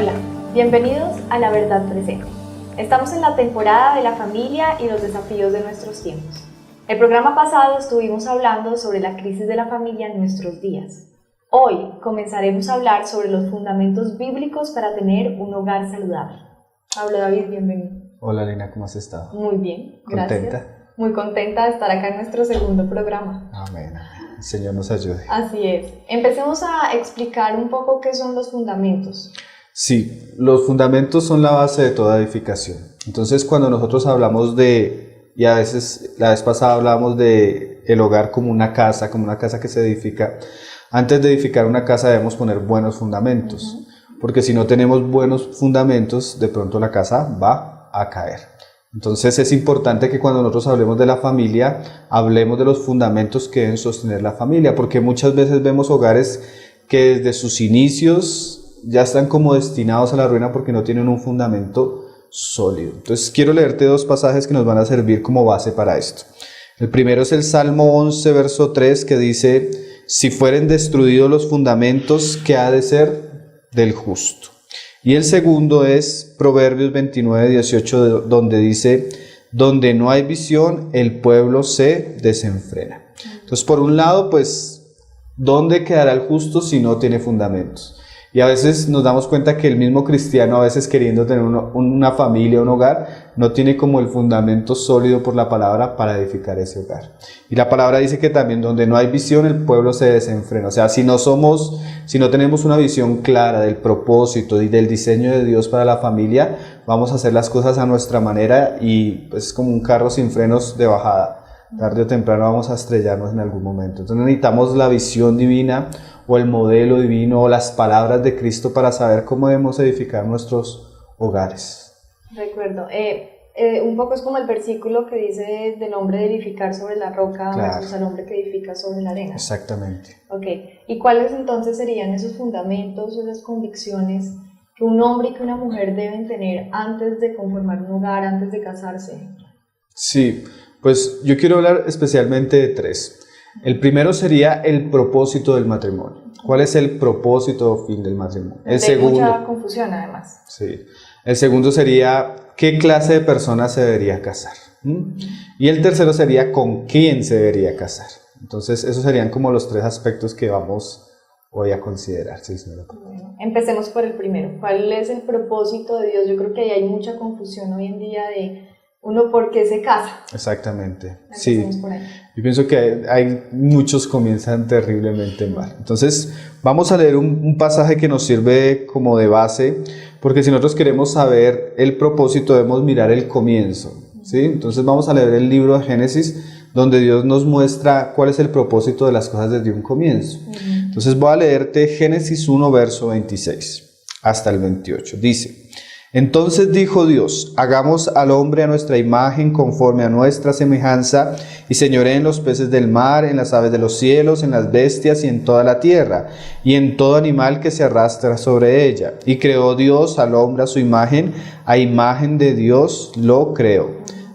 Hola, bienvenidos a La Verdad Presente. Estamos en la temporada de la familia y los desafíos de nuestros tiempos. El programa pasado estuvimos hablando sobre la crisis de la familia en nuestros días. Hoy comenzaremos a hablar sobre los fundamentos bíblicos para tener un hogar saludable. Pablo David, bienvenido. Hola Lina, ¿cómo has estado? Muy bien, gracias. ¿Contenta? Muy contenta de estar acá en nuestro segundo programa. Amén. El Señor nos ayude. Así es. Empecemos a explicar un poco qué son los fundamentos. Sí, los fundamentos son la base de toda edificación. Entonces, cuando nosotros hablamos y a veces la vez pasada hablábamos de el hogar como una casa que se edifica. Antes de edificar una casa debemos poner buenos fundamentos, porque si no tenemos buenos fundamentos, de pronto la casa va a caer. Entonces es importante que cuando nosotros hablemos de la familia, hablemos de los fundamentos que deben sostener la familia, porque muchas veces vemos hogares que desde sus inicios ya están como destinados a la ruina porque no tienen un fundamento sólido. Entonces quiero leerte dos pasajes que nos van a servir como base para esto. El primero es el Salmo 11, verso 3, que dice: si fueren destruidos los fundamentos, ¿qué ha de ser del justo? Y el segundo es Proverbios 29, 18, donde dice: donde no hay visión, el pueblo se desenfrena. Entonces, por un lado, pues, ¿dónde quedará el justo si no tiene fundamentos? Y a veces nos damos cuenta que el mismo cristiano, a veces queriendo tener una familia, un hogar, no tiene como el fundamento sólido por la palabra para edificar ese hogar. Y la palabra dice que también donde no hay visión, el pueblo se desenfrena. O sea, si no tenemos una visión clara del propósito y del diseño de Dios para la familia, vamos a hacer las cosas a nuestra manera y pues, es como un carro sin frenos de bajada. Tarde o temprano vamos a estrellarnos en algún momento. Entonces necesitamos la visión divina o el modelo divino o las palabras de Cristo para saber cómo debemos edificar nuestros hogares. Recuerdo, un poco es como el versículo que dice del hombre edificar sobre la roca, claro, versus el hombre que edifica sobre la arena. Exactamente. Ok, ¿y cuáles entonces serían esos fundamentos, esas convicciones que un hombre y que una mujer deben tener antes de conformar un hogar, antes de casarse? Sí, pues yo quiero hablar especialmente de tres. El primero sería el propósito del matrimonio. ¿Cuál es el propósito o fin del matrimonio? El segundo, mucha confusión además. Sí. El segundo sería qué clase de persona se debería casar. Y el tercero sería con quién se debería casar. Entonces esos serían como los tres aspectos que vamos hoy a considerar. Sí, bueno, empecemos por el primero. ¿Cuál es el propósito de Dios? Yo creo que hay mucha confusión hoy en día de uno por qué se casa. Exactamente. Empecemos Sí. por ahí. Yo pienso que hay muchos comienzan terriblemente mal. Entonces vamos a leer un pasaje que nos sirve como de base, porque si nosotros queremos saber el propósito debemos mirar el comienzo, ¿sí? Entonces vamos a leer el libro de Génesis, donde Dios nos muestra cuál es el propósito de las cosas desde un comienzo. Entonces voy a leerte Génesis 1, verso 26 hasta el 28. Dice: entonces dijo Dios: hagamos al hombre a nuestra imagen, conforme a nuestra semejanza, y señoree en los peces del mar, en las aves de los cielos, en las bestias y en toda la tierra, y en todo animal que se arrastra sobre ella. Y creó Dios al hombre a su imagen, a imagen de Dios lo creó,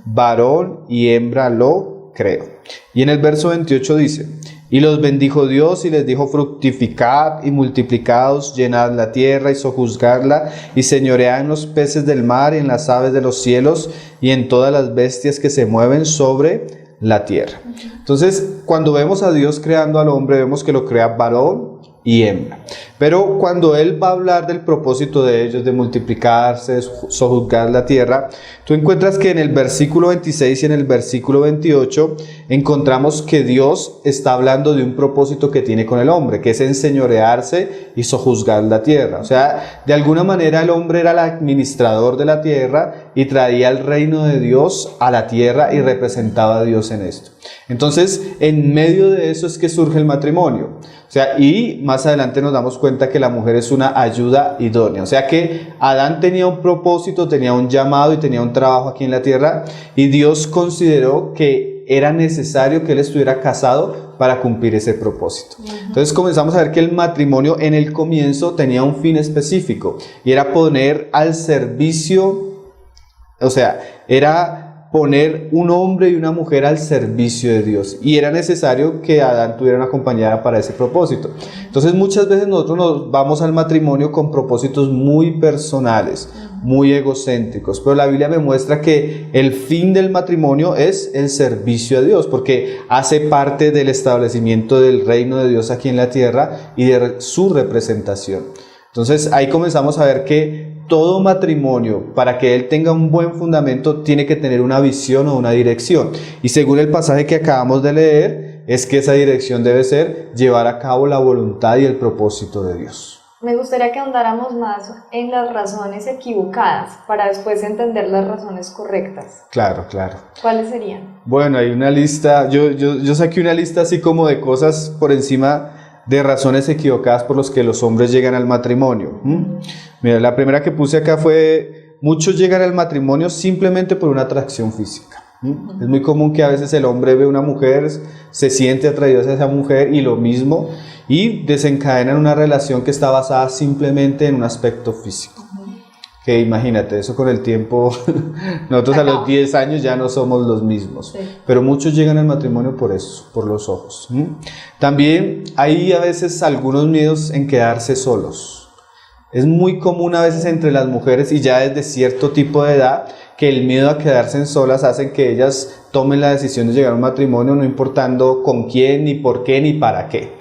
varón y hembra lo creó. Y en el verso 28 dice: y los bendijo Dios y les dijo: fructificad y multiplicaos, llenad la tierra y sojuzgadla, y señoread en los peces del mar y en las aves de los cielos y en todas las bestias que se mueven sobre la tierra. Entonces, cuando vemos a Dios creando al hombre, vemos que lo crea varón y hembra. Pero cuando Él va a hablar del propósito de ellos, de multiplicarse, de sojuzgar la tierra, tú encuentras que en el versículo 26 y en el versículo 28 encontramos que Dios está hablando de un propósito que tiene con el hombre, que es enseñorearse y sojuzgar la tierra. O sea, de alguna manera el hombre era el administrador de la tierra y traía el reino de Dios a la tierra y representaba a Dios en esto. Entonces, en medio de eso es que surge el matrimonio. O sea, y más adelante nos damos cuenta que la mujer es una ayuda idónea. O sea que Adán tenía un propósito, tenía un llamado y tenía un trabajo aquí en la tierra, y Dios consideró que era necesario que él estuviera casado para cumplir ese propósito. Entonces comenzamos a ver que el matrimonio en el comienzo tenía un fin específico, y era poner al servicio, o sea, era poner un hombre y una mujer al servicio de Dios, y era necesario que Adán tuviera una compañera para ese propósito. Entonces muchas veces nosotros nos vamos al matrimonio con propósitos muy personales, muy egocéntricos, pero la Biblia me muestra que el fin del matrimonio es el servicio a Dios, porque hace parte del establecimiento del reino de Dios aquí en la tierra y de su representación. Entonces ahí comenzamos a ver que todo matrimonio, para que él tenga un buen fundamento, tiene que tener una visión o una dirección. Y según el pasaje que acabamos de leer, es que esa dirección debe ser llevar a cabo la voluntad y el propósito de Dios. Me gustaría que ahondáramos más en las razones equivocadas para después entender las razones correctas. Claro, claro. ¿Cuáles serían? Bueno, hay una lista, yo saqué una lista así como de cosas por encima de razones equivocadas por las que los hombres llegan al matrimonio. Mira, la primera que puse acá fue: muchos llegan al matrimonio simplemente por una atracción física. Es muy común que a veces el hombre ve una mujer, se siente atraído hacia esa mujer y lo mismo, y desencadenan una relación que está basada simplemente en un aspecto físico. Que imagínate, eso con el tiempo, nosotros a los 10 años ya no somos los mismos, sí. Pero muchos llegan al matrimonio por eso, por los ojos. También hay a veces algunos miedos en quedarse solos. Es muy común a veces entre las mujeres, y ya desde cierto tipo de edad, que el miedo a quedarse solas hacen que ellas tomen la decisión de llegar a un matrimonio no importando con quién, ni por qué, ni para qué.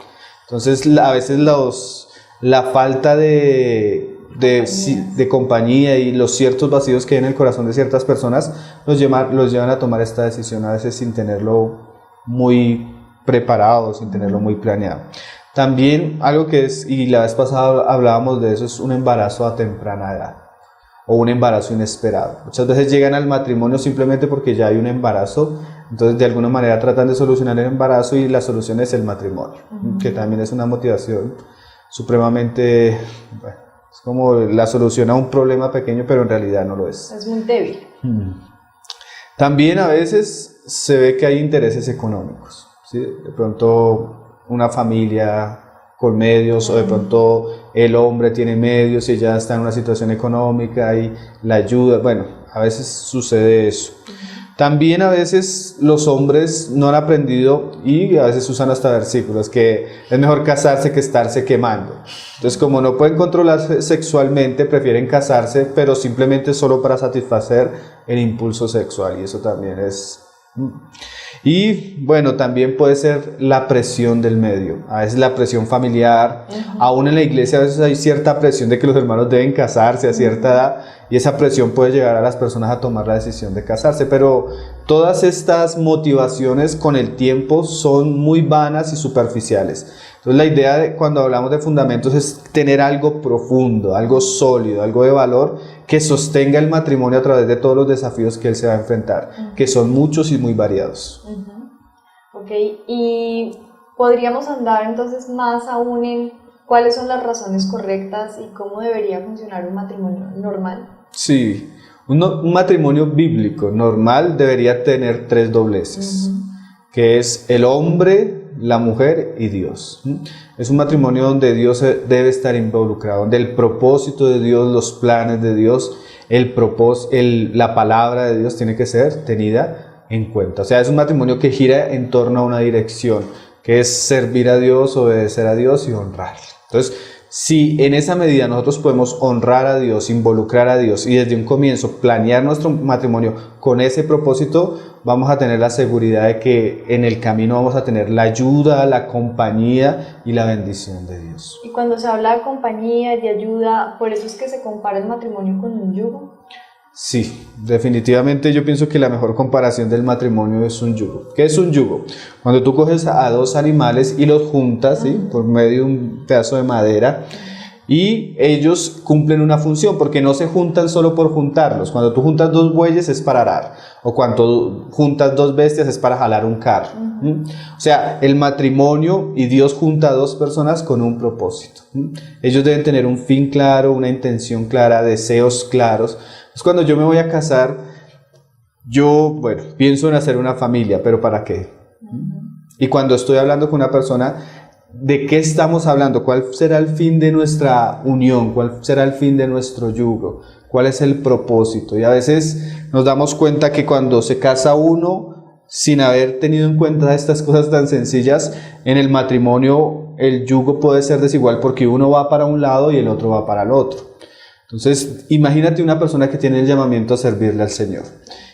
Entonces a veces la falta de compañía y los ciertos vacíos que hay en el corazón de ciertas personas los llevan a tomar esta decisión a veces sin tenerlo muy preparado, sin tenerlo muy planeado. También algo que es, y la vez pasada hablábamos de eso, es un embarazo a temprana edad o un embarazo inesperado. Muchas veces llegan al matrimonio simplemente porque ya hay un embarazo, entonces de alguna manera tratan de solucionar el embarazo y la solución es el matrimonio, que también es una motivación supremamente... Bueno, es como la solución a un problema pequeño, pero en realidad no lo es. Es muy débil. También a veces se ve que hay intereses económicos, ¿sí? De pronto una familia con medios, o de pronto el hombre tiene medios y ya está en una situación económica y la ayuda. Bueno, a veces sucede eso. También a veces los hombres no han aprendido, y a veces usan hasta versículos, que es mejor casarse que estarse quemando. Entonces, como no pueden controlarse sexualmente, prefieren casarse, pero simplemente solo para satisfacer el impulso sexual, y eso también es... Y bueno, también puede ser la presión del medio, a veces la presión familiar. Aún en la iglesia a veces hay cierta presión de que los hermanos deben casarse a cierta edad, y esa presión puede llegar a las personas a tomar la decisión de casarse, pero todas estas motivaciones con el tiempo son muy vanas y superficiales. Entonces la idea de cuando hablamos de fundamentos es tener algo profundo, algo sólido, algo de valor que sostenga el matrimonio a través de todos los desafíos que él se va a enfrentar, que son muchos y muy variados. Ok, y podríamos andar entonces más aún en cuáles son las razones correctas y cómo debería funcionar un matrimonio normal. Sí, un matrimonio bíblico normal debería tener 3 dobleces, que es el hombre, la mujer y Dios. Es un matrimonio donde Dios debe estar involucrado, donde el propósito de Dios, los planes de Dios, la palabra de Dios tiene que ser tenida en cuenta. O sea, es un matrimonio que gira en torno a una dirección, que es servir a Dios, obedecer a Dios y honrarle. Entonces, si en esa medida nosotros podemos honrar a Dios, involucrar a Dios y desde un comienzo planear nuestro matrimonio con ese propósito, vamos a tener la seguridad de que en el camino vamos a tener la ayuda, la compañía y la bendición de Dios. Y cuando se habla de compañía y de ayuda, ¿por eso es que se compara el matrimonio con un yugo? Sí, definitivamente yo pienso que la mejor comparación del matrimonio es un yugo. ¿Qué es un yugo? Cuando tú coges a 2 animales y los juntas, ¿sí? Por medio de un pedazo de madera, y ellos cumplen una función, porque no se juntan solo por juntarlos. Cuando tú juntas 2 bueyes es para arar, o cuando juntas 2 bestias es para jalar un carro. O sea, el matrimonio y Dios junta a 2 personas con un propósito. Ellos deben tener un fin claro, una intención clara, deseos claros. Entonces, cuando yo me voy a casar, yo, pienso en hacer una familia, pero ¿para qué? Y cuando estoy hablando con una persona, ¿de qué estamos hablando? ¿Cuál será el fin de nuestra unión? ¿Cuál será el fin de nuestro yugo? ¿Cuál es el propósito? Y a veces nos damos cuenta que cuando se casa uno, sin haber tenido en cuenta estas cosas tan sencillas, en el matrimonio el yugo puede ser desigual porque uno va para un lado y el otro va para el otro. Entonces, imagínate una persona que tiene el llamamiento a servirle al Señor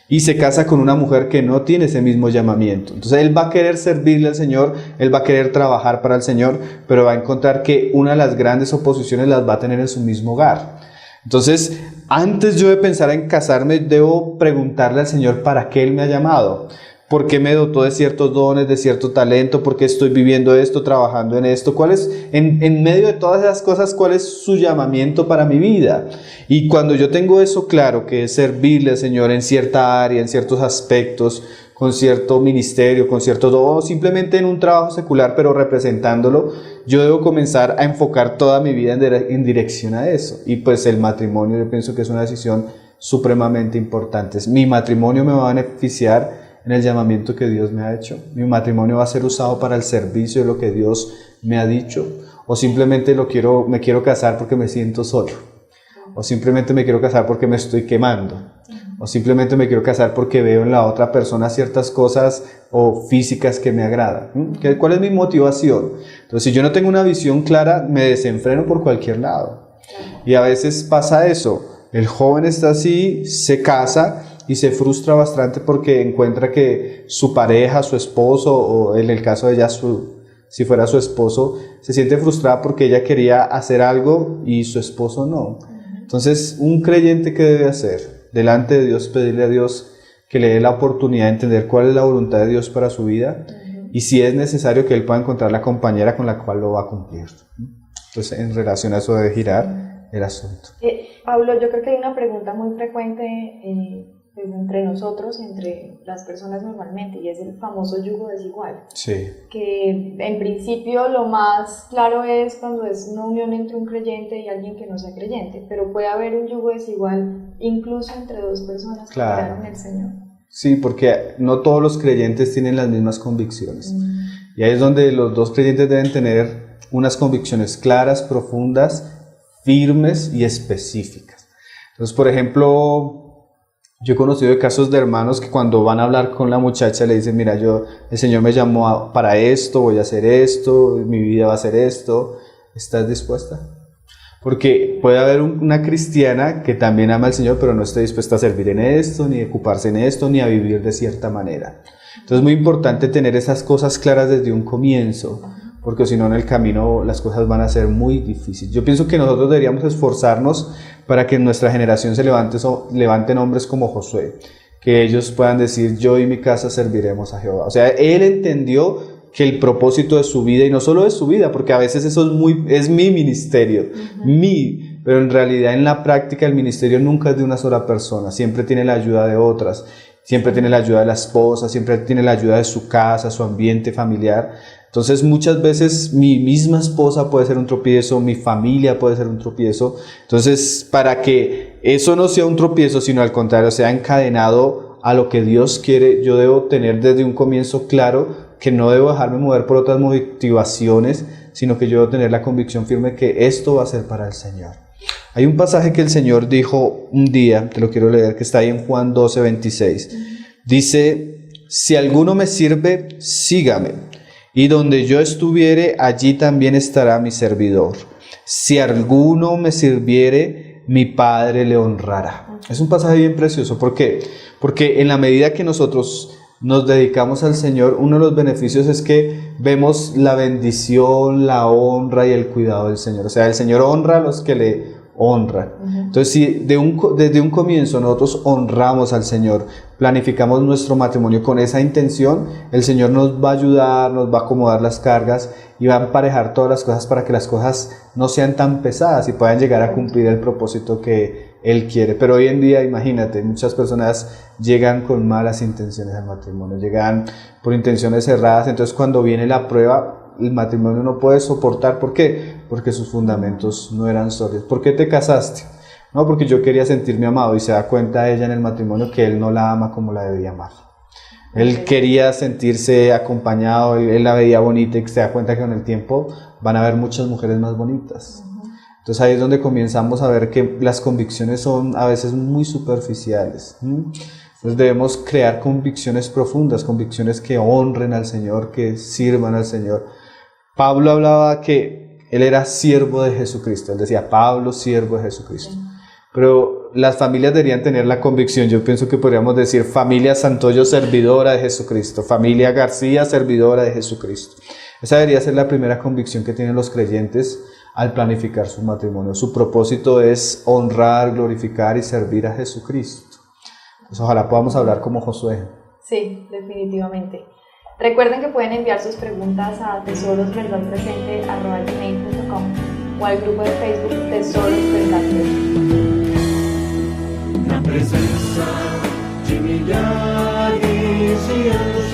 y se casa con una mujer que no tiene ese mismo llamamiento. Entonces él va a querer servirle al Señor, él va a querer trabajar para el Señor, pero va a encontrar que una de las grandes oposiciones las va a tener en su mismo hogar. Entonces, antes yo de pensar en casarme, debo preguntarle al Señor para qué Él me ha llamado. ¿Por qué me dotó de ciertos dones, de cierto talento? ¿Por qué estoy viviendo esto, trabajando en esto? ¿Cuál es, en medio de todas esas cosas, cuál es su llamamiento para mi vida? Y cuando yo tengo eso claro, que es servirle al Señor en cierta área, en ciertos aspectos, con cierto ministerio, con cierto don, o simplemente en un trabajo secular, pero representándolo, yo debo comenzar a enfocar toda mi vida en dirección a eso. Y pues el matrimonio, yo pienso que es una decisión supremamente importante. Mi matrimonio me va a beneficiar en el llamamiento que Dios me ha hecho. Mi matrimonio va a ser usado para el servicio de lo que Dios me ha dicho, o simplemente me quiero casar porque me siento solo, o simplemente me quiero casar porque me estoy quemando, o simplemente me quiero casar porque veo en la otra persona ciertas cosas o físicas que me agradan. ¿Cuál es mi motivación? Entonces, si yo no tengo una visión clara, me desenfreno por cualquier lado. Y a veces pasa eso. El joven está así, se casa y se frustra bastante porque encuentra que su pareja, su esposo, o en el caso de ella, si fuera su esposo, se siente frustrada porque ella quería hacer algo y su esposo no. Entonces, un creyente, ¿qué debe hacer? Delante de Dios, pedirle a Dios que le dé la oportunidad de entender cuál es la voluntad de Dios para su vida, y si es necesario, que él pueda encontrar la compañera con la cual lo va a cumplir. Entonces, en relación a eso debe girar el asunto. Pablo, yo creo que hay una pregunta muy frecuente pues, entre nosotros, entre las personas normalmente, y es el famoso yugo desigual. Sí. Que en principio lo más claro es cuando es una unión entre un creyente y alguien que no sea creyente, pero puede haber un yugo desigual incluso entre dos personas que crean en el Señor. Sí, porque no todos los creyentes tienen las mismas convicciones. Y ahí es donde los dos creyentes deben tener unas convicciones claras, profundas, firmes y específicas. Entonces, por ejemplo, yo he conocido casos de hermanos que cuando van a hablar con la muchacha le dicen: mira, el Señor me llamó para esto, voy a hacer esto, mi vida va a ser esto. ¿Estás dispuesta? Porque puede haber una cristiana que también ama al Señor, pero no esté dispuesta a servir en esto, ni a ocuparse en esto, ni a vivir de cierta manera. Entonces es muy importante tener esas cosas claras desde un comienzo, porque si no, en el camino las cosas van a ser muy difíciles. Yo pienso que nosotros deberíamos esforzarnos para que en nuestra generación se levanten hombres como Josué, que ellos puedan decir: yo y mi casa serviremos a Jehová. O sea, él entendió que el propósito de su vida, y no solo de su vida, porque a veces eso es mi ministerio, pero en realidad en la práctica el ministerio nunca es de una sola persona, siempre tiene la ayuda de otras, siempre tiene la ayuda de la esposa, siempre tiene la ayuda de su casa, su ambiente familiar. Entonces muchas veces mi misma esposa puede ser un tropiezo, mi familia puede ser un tropiezo. Entonces, para que eso no sea un tropiezo, sino al contrario, sea encadenado a lo que Dios quiere, yo debo tener desde un comienzo claro que no debo dejarme mover por otras motivaciones, sino que yo debo tener la convicción firme que esto va a ser para el Señor. Hay un pasaje que el Señor dijo un día, te lo quiero leer, que está ahí en Juan 12:26. Dice: si alguno me sirve, sígame. Y donde yo estuviere, allí también estará mi servidor. Si alguno me sirviere, mi Padre le honrará. Es un pasaje bien precioso. ¿Por qué? Porque en la medida que nosotros nos dedicamos al Señor, uno de los beneficios es que vemos la bendición, la honra y el cuidado del Señor. O sea, el Señor honra a los que le honran. Entonces, si desde un comienzo nosotros honramos al Señor, planificamos nuestro matrimonio con esa intención, el Señor nos va a ayudar, nos va a acomodar las cargas y va a emparejar todas las cosas para que las cosas no sean tan pesadas y puedan llegar a cumplir el propósito que Él quiere. Pero hoy en día, imagínate, muchas personas llegan con malas intenciones al matrimonio, llegan por intenciones erradas. Entonces, cuando viene la prueba, el matrimonio no puede soportar. ¿Por qué? Porque sus fundamentos no eran sólidos. ¿Por qué te casaste? No, porque yo quería sentirme amado, y se da cuenta ella en el matrimonio que él no la ama como la debía amar. Él quería sentirse acompañado, él la veía bonita, y se da cuenta que con el tiempo van a haber muchas mujeres más bonitas. Entonces ahí es donde comenzamos a ver que las convicciones son a veces muy superficiales. Entonces debemos crear convicciones profundas, convicciones que honren al Señor, que sirvan al Señor. Pablo hablaba que él era siervo de Jesucristo. Él decía, Pablo, siervo de Jesucristo. Pero las familias deberían tener la convicción, yo pienso que podríamos decir, familia Santoyo, servidora de Jesucristo. Familia García, servidora de Jesucristo. Esa debería ser la primera convicción que tienen los creyentes al planificar su matrimonio. Su propósito es honrar, glorificar y servir a Jesucristo. Pues ojalá podamos hablar como Josué. Sí, definitivamente. Recuerden que pueden enviar sus preguntas a tesorosverdadpresente@gmail.com o al grupo de Facebook Tesoros Verdad Presente. Na presença de milhares de anjos,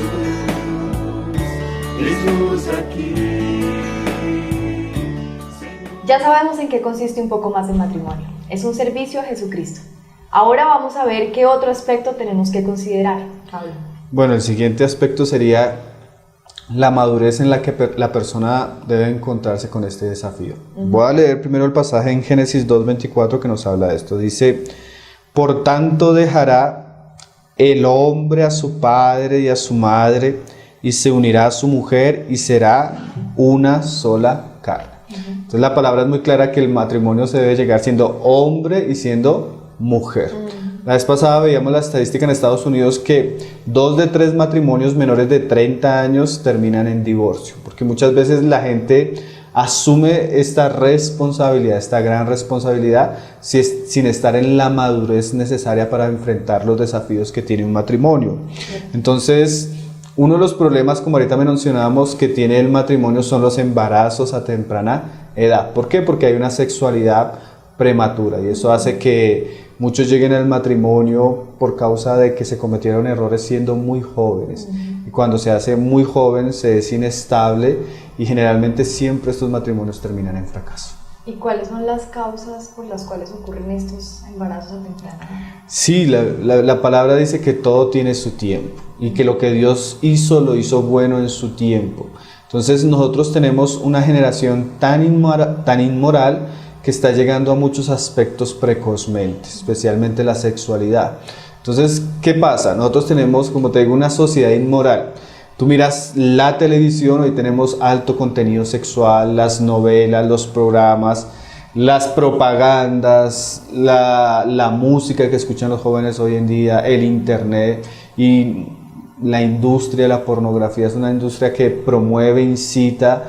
eis-nos aqui. Ya sabemos en qué consiste un poco más el matrimonio. Es un servicio a Jesucristo. Ahora vamos a ver qué otro aspecto tenemos que considerar, Pablo. Bueno, el siguiente aspecto sería la madurez en la que la persona debe encontrarse con este desafío. Voy a leer primero el pasaje en Génesis 2:24 que nos habla de esto. Dice, por tanto dejará el hombre a su padre y a su madre y se unirá a su mujer y será una sola carne. Entonces la palabra es muy clara que el matrimonio se debe llegar siendo hombre y siendo mujer. La vez pasada veíamos la estadística en Estados Unidos que 2 de 3 matrimonios menores de 30 años terminan en divorcio, porque muchas veces la gente asume esta responsabilidad, esta gran responsabilidad, sin estar en la madurez necesaria para enfrentar los desafíos que tiene un matrimonio. Entonces, uno de los problemas, como ahorita mencionábamos, que tiene el matrimonio son los embarazos a temprana edad. ¿Por qué? Porque hay una sexualidad prematura y eso hace que muchos lleguen al matrimonio por causa de que se cometieron errores siendo muy jóvenes. Y cuando se hace muy joven se es inestable y generalmente siempre estos matrimonios terminan en fracaso. ¿Y cuáles son las causas por las cuales ocurren estos embarazos a temprana edad? Sí, la palabra dice que todo tiene su tiempo y que lo que Dios hizo, lo hizo bueno en su tiempo. Entonces nosotros tenemos una generación tan inmoral que está llegando a muchos aspectos precozmente, especialmente la sexualidad. Entonces, ¿qué pasa? Nosotros tenemos, como te digo, una sociedad inmoral. Tú miras la televisión, hoy tenemos alto contenido sexual, las novelas, los programas, las propagandas, la música que escuchan los jóvenes hoy en día, el internet y la industria de la pornografía es una industria que promueve, incita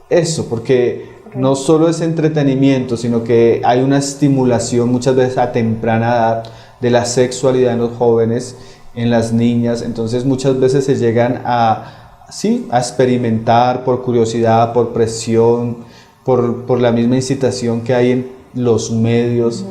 eso, porque no solo es entretenimiento, sino que hay una estimulación muchas veces a temprana edad de la sexualidad en los jóvenes, en las niñas. Entonces muchas veces se llegan a experimentar por curiosidad, por presión, por la misma incitación que hay en los medios.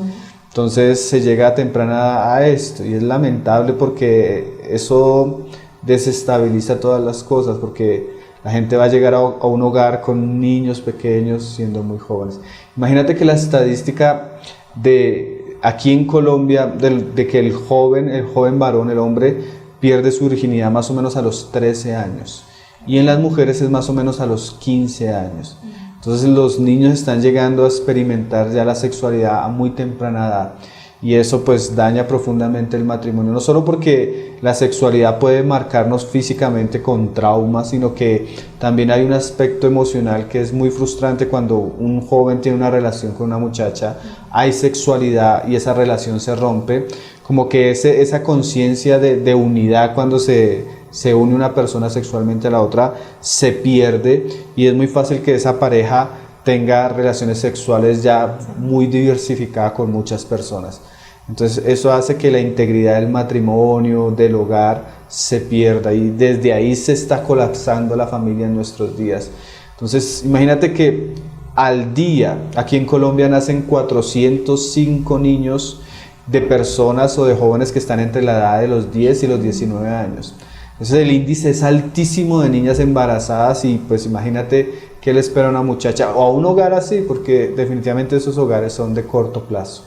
Entonces se llega a temprana edad a esto y es lamentable porque eso desestabiliza todas las cosas, porque la gente va a llegar a un hogar con niños pequeños siendo muy jóvenes. Imagínate que la estadística de aquí en Colombia, de que el joven varón, el hombre, pierde su virginidad más o menos a los 13 años. Y en las mujeres es más o menos a los 15 años. Entonces los niños están llegando a experimentar ya la sexualidad a muy temprana edad. Y eso pues daña profundamente el matrimonio, no solo porque la sexualidad puede marcarnos físicamente con traumas, sino que también hay un aspecto emocional que es muy frustrante cuando un joven tiene una relación con una muchacha, hay sexualidad y esa relación se rompe, como que esa conciencia de unidad cuando se une una persona sexualmente a la otra se pierde y es muy fácil que esa pareja tenga relaciones sexuales ya muy diversificadas con muchas personas. Entonces eso hace que la integridad del matrimonio, del hogar, se pierda y desde ahí se está colapsando la familia en nuestros días. Entonces imagínate que al día, aquí en Colombia nacen 405 niños de personas o de jóvenes que están entre la edad de los 10 y los 19 años. Entonces el índice es altísimo de niñas embarazadas y pues imagínate qué le espera a una muchacha o a un hogar así, porque definitivamente esos hogares son de corto plazo.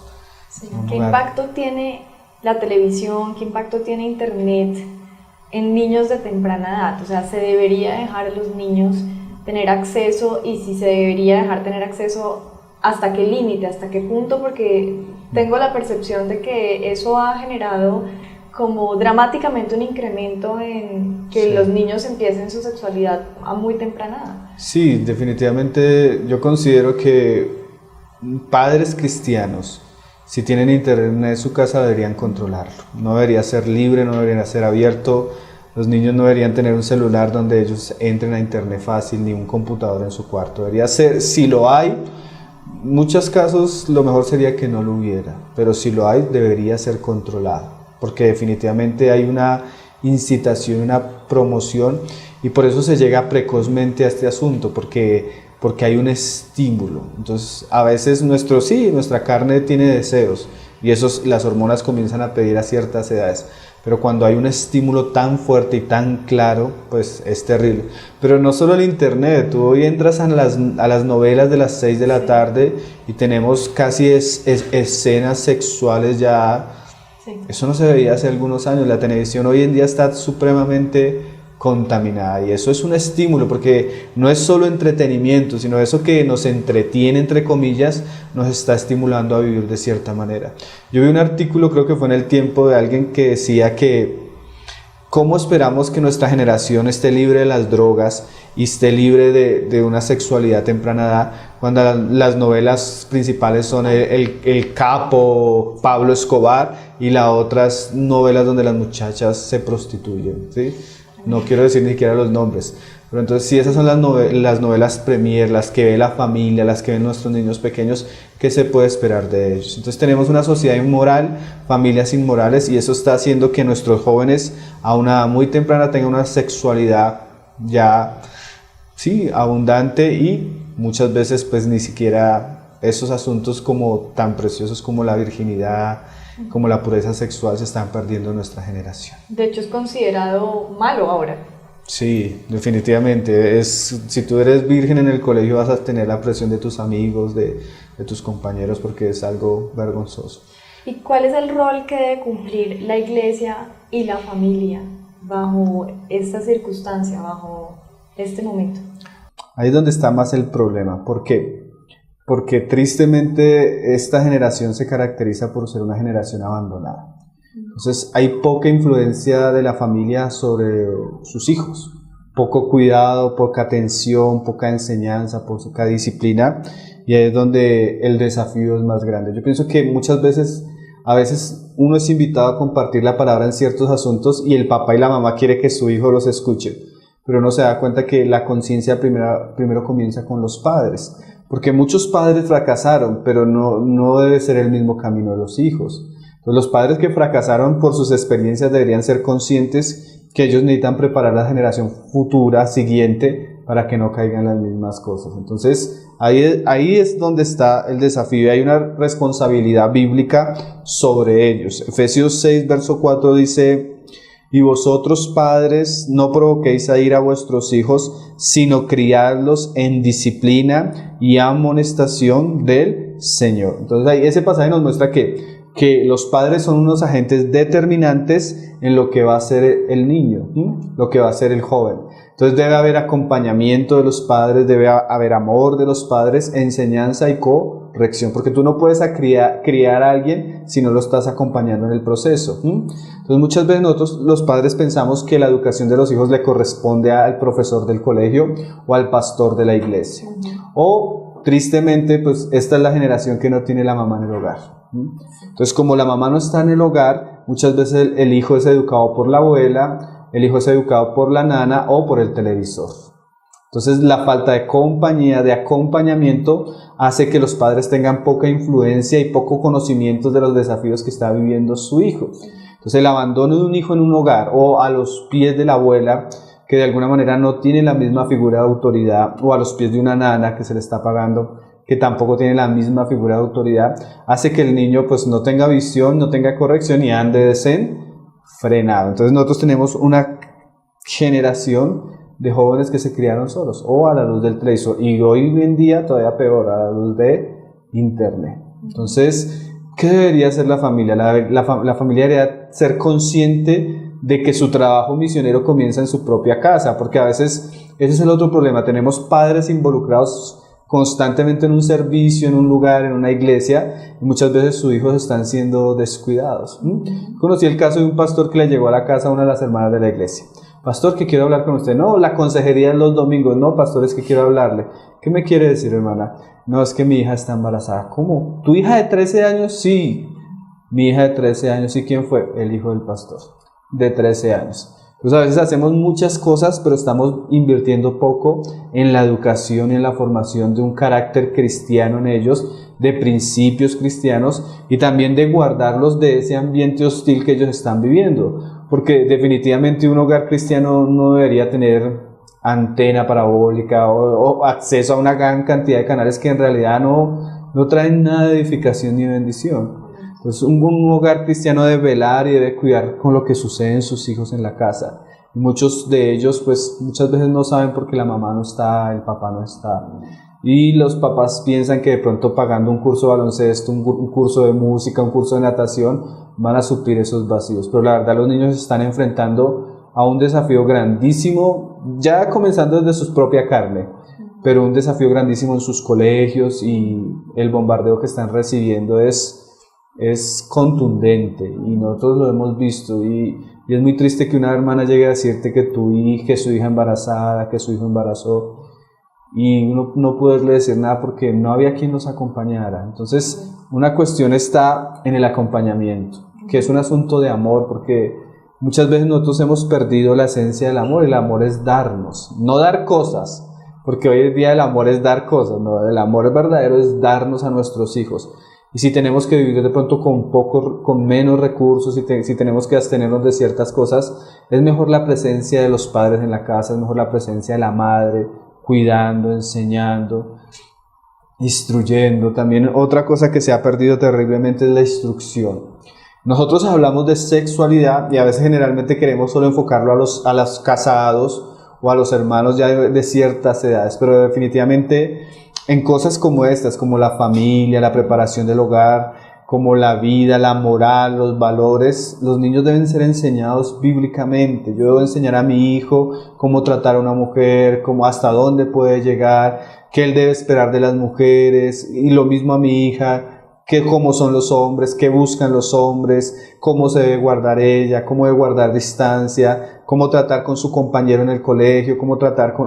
Sí. ¿Qué impacto tiene la televisión, qué impacto tiene internet en niños de temprana edad? O sea, ¿se debería dejar a los niños tener acceso y si se debería dejar tener acceso, ¿hasta qué límite, hasta qué punto? Porque tengo la percepción de que eso ha generado como dramáticamente un incremento en que los niños empiecen su sexualidad a muy temprana edad. Sí, definitivamente yo considero que padres cristianos, si tienen internet en su casa, deberían controlarlo. No debería ser libre, no debería ser abierto. Los niños no deberían tener un celular donde ellos entren a internet fácil, ni un computador en su cuarto. Debería ser, si lo hay, en muchos casos lo mejor sería que no lo hubiera, pero si lo hay, debería ser controlado, porque definitivamente hay una incitación, una promoción, y por eso se llega precozmente a este asunto, porque hay un estímulo. Entonces, a veces nuestra carne tiene deseos, y las hormonas comienzan a pedir a ciertas edades, pero cuando hay un estímulo tan fuerte y tan claro, pues es terrible. Pero no solo el internet, tú hoy entras a las novelas de las 6 de la tarde y tenemos casi escenas sexuales ya. Sí. Eso no se veía hace algunos años. La televisión hoy en día está supremamente contaminada, y eso es un estímulo, porque no es solo entretenimiento, sino eso que nos entretiene, entre comillas, nos está estimulando a vivir de cierta manera. Yo vi un artículo, creo que fue en El Tiempo, de alguien que decía que ¿cómo esperamos que nuestra generación esté libre de las drogas y esté libre de una sexualidad temprana edad, cuando las novelas principales son el Capo, Pablo Escobar, y las otras novelas donde las muchachas se prostituyen, ¿sí? No quiero decir ni siquiera los nombres, pero entonces si esas son las novelas premier, las que ve la familia, las que ven nuestros niños pequeños, ¿qué se puede esperar de ellos? Entonces tenemos una sociedad inmoral, familias inmorales, y eso está haciendo que nuestros jóvenes a una edad muy temprana tengan una sexualidad ya, sí, abundante, y muchas veces pues ni siquiera esos asuntos como tan preciosos como la virginidad, como la pureza sexual, se están perdiendo en nuestra generación. De hecho es considerado malo ahora. Sí, definitivamente. Si tú eres virgen en el colegio, vas a tener la presión de tus amigos, de tus compañeros, porque es algo vergonzoso. ¿Y cuál es el rol que debe cumplir la iglesia y la familia bajo esta circunstancia, bajo este momento? Ahí es donde está más el problema. ¿Por qué? Porque tristemente esta generación se caracteriza por ser una generación abandonada. Entonces hay poca influencia de la familia sobre sus hijos, poco cuidado, poca atención, poca enseñanza, poca disciplina, y ahí es donde el desafío es más grande. Yo pienso que a veces uno es invitado a compartir la palabra en ciertos asuntos y el papá y la mamá quiere que su hijo los escuche, pero uno se da cuenta que la conciencia primero comienza con los padres. Porque muchos padres fracasaron, pero no debe ser el mismo camino de los hijos. Entonces, los padres que fracasaron por sus experiencias deberían ser conscientes que ellos necesitan preparar a la generación futura, siguiente, para que no caigan las mismas cosas. Entonces, ahí es donde está el desafío. Hay una responsabilidad bíblica sobre ellos. Efesios 6, verso 4 dice: y vosotros, padres, no provoquéis a ira a vuestros hijos, sino criadlos en disciplina y amonestación del Señor. Entonces ahí ese pasaje nos muestra que los padres son unos agentes determinantes en lo que va a ser el niño, lo que va a ser el joven. Entonces debe haber acompañamiento de los padres, debe haber amor de los padres, enseñanza y corrección, porque tú no puedes criar a alguien si no lo estás acompañando en el proceso. Entonces muchas veces nosotros los padres pensamos que la educación de los hijos le corresponde al profesor del colegio o al pastor de la iglesia. O tristemente, pues esta es la generación que no tiene la mamá en el hogar. Entonces, como la mamá no está en el hogar, muchas veces el hijo es educado por la abuela, el hijo es educado por la nana o por el televisor. Entonces, la falta de compañía, de acompañamiento, hace que los padres tengan poca influencia y poco conocimiento de los desafíos que está viviendo su hijo. Entonces, el abandono de un hijo en un hogar o a los pies de la abuela, que de alguna manera no tiene la misma figura de autoridad, o a los pies de una nana que se le está pagando, que tampoco tiene la misma figura de autoridad, hace que el niño pues no tenga visión, no tenga corrección y ande desenfrenado. Entonces nosotros tenemos una generación de jóvenes que se criaron solos o a la luz del televisor, y hoy en día todavía peor, a la luz de internet. Entonces, ¿qué debería hacer la familia? La familia debería ser consciente de que su trabajo misionero comienza en su propia casa, porque a veces ese es el otro problema. Tenemos padres involucrados constantemente en un servicio, en un lugar, en una iglesia, y muchas veces sus hijos están siendo descuidados. Conocí el caso de un pastor que le llegó a la casa a una de las hermanas de la iglesia. Pastor, que quiero hablar con usted. No, la consejería en los domingos. No, pastor, es que quiero hablarle. ¿Qué me quiere decir, hermana? No, es que mi hija está embarazada. ¿Cómo? ¿Tu hija de 13 años? Sí. Mi hija de 13 años. ¿Y quién fue? El hijo del pastor, de 13 años. Pues a veces hacemos muchas cosas, pero estamos invirtiendo poco en la educación y en la formación de un carácter cristiano en ellos, de principios cristianos y también de guardarlos de ese ambiente hostil que ellos están viviendo. Porque definitivamente un hogar cristiano no debería tener antena parabólica o acceso a una gran cantidad de canales que en realidad no traen nada de edificación ni de bendición. Entonces un hogar cristiano debe velar y debe cuidar con lo que sucede en sus hijos en la casa. Y muchos de ellos pues muchas veces no saben porque la mamá no está, el papá no está. Y los papás piensan que de pronto pagando un curso de baloncesto, un curso de música, un curso de natación, van a suplir esos vacíos. Pero la verdad los niños se están enfrentando a un desafío grandísimo, ya comenzando desde su propia carne, pero un desafío grandísimo en sus colegios y el bombardeo que están recibiendo es contundente y nosotros lo hemos visto y es muy triste que una hermana llegue a decirte que que su hija embarazada, que su hijo embarazó y uno no poderle decir nada porque no había quien nos acompañara. Entonces una cuestión está en el acompañamiento, que es un asunto de amor, porque muchas veces nosotros hemos perdido la esencia del amor. El amor es darnos, no dar cosas, porque hoy en día el amor es dar cosas, no, el amor verdadero es darnos a nuestros hijos. Y si tenemos que vivir de pronto con menos recursos, si tenemos que abstenernos de ciertas cosas, es mejor la presencia de los padres en la casa, es mejor la presencia de la madre, cuidando, enseñando, instruyendo. También otra cosa que se ha perdido terriblemente es la instrucción. Nosotros hablamos de sexualidad y a veces generalmente queremos solo enfocarlo a los casados o a los hermanos ya de ciertas edades, pero definitivamente en cosas como estas, como la familia, la preparación del hogar, como la vida, la moral, los valores, los niños deben ser enseñados bíblicamente. Yo debo enseñar a mi hijo cómo tratar a una mujer, cómo hasta dónde puede llegar, qué él debe esperar de las mujeres, y lo mismo a mi hija, cómo son los hombres, qué buscan los hombres, cómo se debe guardar ella, cómo debe guardar distancia, cómo tratar con su compañero en el colegio, cómo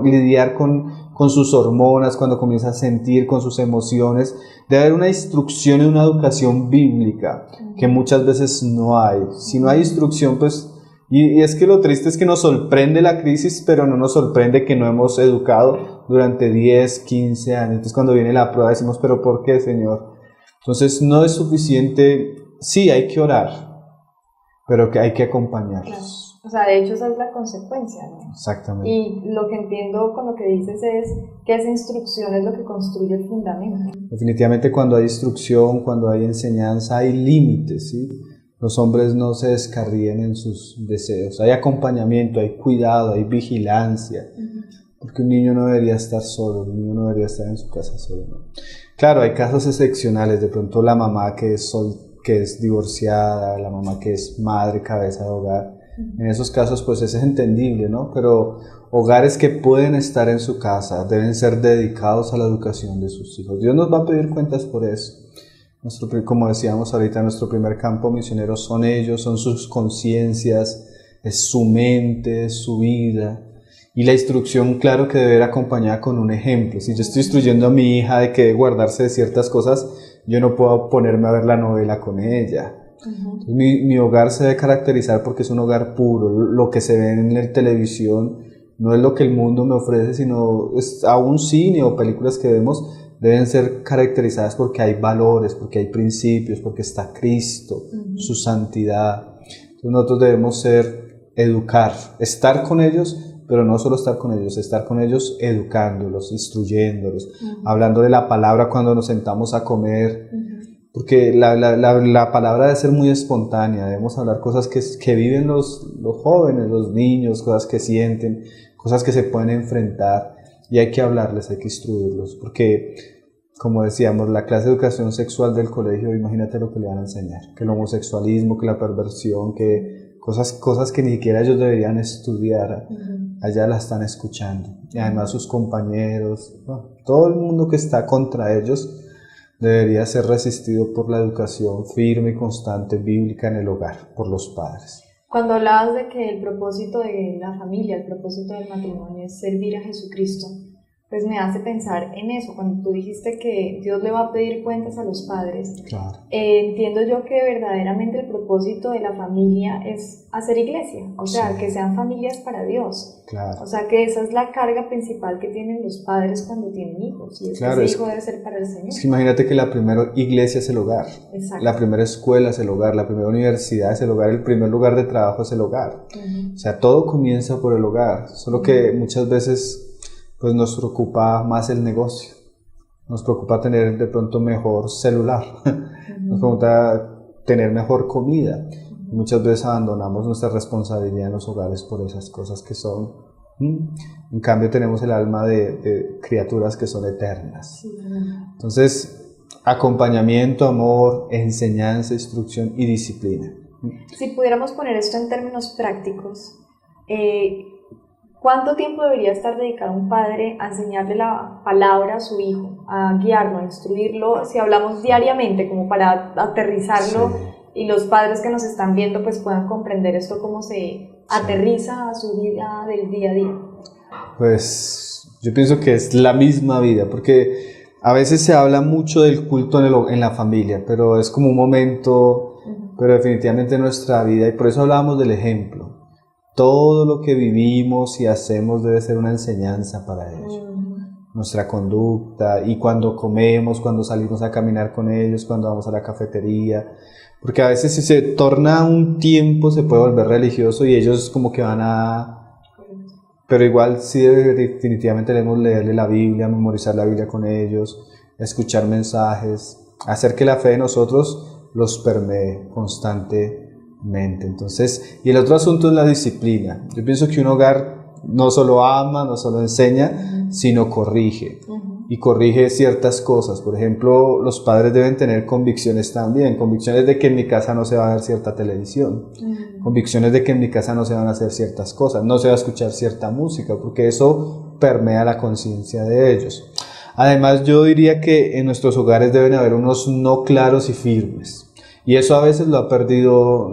lidiar con sus hormonas cuando comienza a sentir, con sus emociones. Debe haber una instrucción y una educación bíblica que muchas veces no hay. Si no hay instrucción, pues, y es que lo triste es que nos sorprende la crisis, pero no nos sorprende que no hemos educado durante 10, 15 años. Entonces cuando viene la prueba decimos, ¿pero por qué, Señor? Entonces no es suficiente, sí hay que orar, pero que hay que acompañarlos. Claro. O sea, de hecho esa es la consecuencia, ¿no? Exactamente. Y lo que entiendo con lo que dices es que esa instrucción es lo que construye el fundamento. Definitivamente cuando hay instrucción, cuando hay enseñanza, hay límites, ¿sí? Los hombres no se descarrían en sus deseos, hay acompañamiento, hay cuidado, hay vigilancia, porque un niño no debería estar solo, un niño no debería estar en su casa solo, ¿no? Claro, hay casos excepcionales, de pronto la mamá que es divorciada, la mamá que es madre, cabeza de hogar. En esos casos pues es entendible, ¿no? Pero hogares que pueden estar en su casa deben ser dedicados a la educación de sus hijos. Dios nos va a pedir cuentas por eso. Como decíamos ahorita, nuestro primer campo misionero son ellos, son sus conciencias, es su mente, es su vida. Y la instrucción, claro que debe ir acompañada con un ejemplo. Si yo estoy instruyendo a mi hija de que debe guardarse de ciertas cosas, yo no puedo ponerme a ver la novela con ella. Entonces, mi hogar se debe caracterizar porque es un hogar puro. Lo que se ve en la televisión no es lo que el mundo me ofrece, sino aún cine o películas que vemos deben ser caracterizadas porque hay valores, porque hay principios, porque está Cristo, su santidad. Entonces nosotros debemos educar, estar con ellos, pero no solo estar con ellos educándolos, instruyéndolos, hablando de la palabra cuando nos sentamos a comer, porque la palabra debe ser muy espontánea, debemos hablar cosas que viven los jóvenes, los niños, cosas que sienten, cosas que se pueden enfrentar, y hay que hablarles, hay que instruirlos, porque como decíamos, la clase de educación sexual del colegio, imagínate lo que le van a enseñar, que el homosexualismo, que la perversión, que cosas que ni siquiera ellos deberían estudiar, allá la están escuchando. Y además sus compañeros, ¿no? Todo el mundo que está contra ellos debería ser resistido por la educación firme y constante bíblica en el hogar, por los padres. Cuando hablabas de que el propósito de la familia, el propósito del matrimonio es servir a Jesucristo, pues me hace pensar en eso. Cuando tú dijiste que Dios le va a pedir cuentas a los padres, Claro. Entiendo yo que verdaderamente el propósito de la familia es hacer iglesia, o sea, Sí. que sean familias para Dios. Claro. O sea, que esa es la carga principal que tienen los padres cuando tienen hijos, y es Claro, que es- ese hijo debe ser para el Señor. Es que imagínate que la primera iglesia es el hogar, Exacto. la primera escuela es el hogar, la primera universidad es el hogar, el primer lugar de trabajo es el hogar. O sea, todo comienza por el hogar, solo que muchas veces pues nos preocupa más el negocio, nos preocupa tener de pronto mejor celular, nos preocupa tener mejor comida. Y muchas veces abandonamos nuestra responsabilidad en los hogares por esas cosas que son. En cambio tenemos el alma de criaturas que son eternas. Sí. Entonces, acompañamiento, amor, enseñanza, instrucción y disciplina. Si pudiéramos poner esto en términos prácticos, ¿cuánto tiempo debería estar dedicado un padre a enseñarle la palabra a su hijo, a guiarlo, a instruirlo, si hablamos diariamente, como para aterrizarlo Sí. y los padres que nos están viendo pues puedan comprender esto, cómo se aterriza a su vida del día a día? Pues yo pienso que es la misma vida, porque a veces se habla mucho del culto en la familia, pero es como un momento, pero definitivamente en nuestra vida, y por eso hablábamos del ejemplo. Todo lo que vivimos y hacemos debe ser una enseñanza para ellos. Nuestra conducta, y cuando comemos, cuando salimos a caminar con ellos, cuando vamos a la cafetería, porque a veces si se torna un tiempo se puede volver religioso y ellos como que van a... Pero igual sí definitivamente debemos leerle la Biblia, memorizar la Biblia con ellos, escuchar mensajes, hacer que la fe de nosotros los permee constantemente. Entonces, y el otro asunto es la disciplina. Yo pienso que un hogar no solo ama, no solo enseña, sino corrige. Y corrige ciertas cosas. Por ejemplo, los padres deben tener convicciones también. Convicciones de que en mi casa no se va a ver cierta televisión. Convicciones de que en mi casa no se van a hacer ciertas cosas. No se va a escuchar cierta música, porque eso permea la conciencia de ellos. Además, yo diría que en nuestros hogares deben haber unos no claros y firmes. Y eso a veces lo han perdido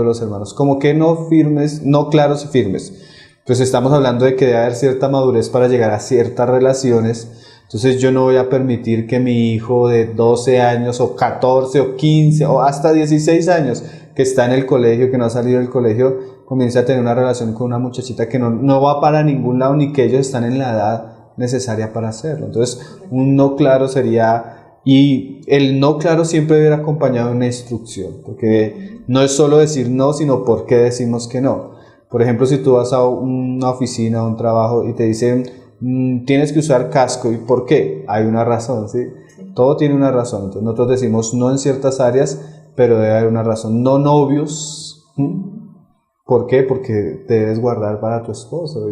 los hermanos. Como que no firmes, no claros y firmes. Pues estamos hablando de que debe haber cierta madurez para llegar a ciertas relaciones. Entonces yo no voy a permitir que mi hijo de 12 años o 14 o 15 o hasta 16 años que está en el colegio, que no ha salido del colegio, comience a tener una relación con una muchachita que no va para ningún lado, ni que ellos están en la edad necesaria para hacerlo. Entonces un no claro sería... Y el no claro siempre debe ir acompañado de una instrucción, porque no es solo decir no, sino por qué decimos que no. Por ejemplo, si tú vas a una oficina, a un trabajo y te dicen tienes que usar casco, ¿y por qué? Hay una razón, ¿sí? Todo tiene una razón. Entonces nosotros decimos no en ciertas áreas, pero debe haber una razón. No novios, ¿por qué? Porque te debes guardar para tu esposo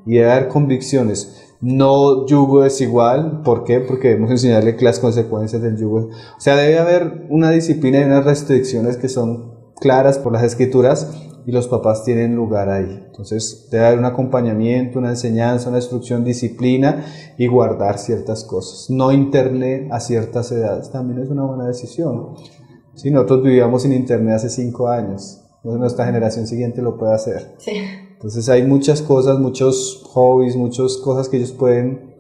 y debe haber convicciones. No yugo desigual, ¿por qué? Porque debemos enseñarle las consecuencias del yugo. O sea, debe haber una disciplina y unas restricciones que son claras por las escrituras y los papás tienen lugar ahí. Entonces debe haber un acompañamiento, una enseñanza, una instrucción, disciplina y guardar ciertas cosas. No internet a ciertas edades también es una buena decisión. Sí, nosotros vivíamos sin internet hace 5 años, entonces nuestra generación siguiente lo puede hacer. Sí. Entonces hay muchas cosas, muchos hobbies, muchas cosas que ellos pueden,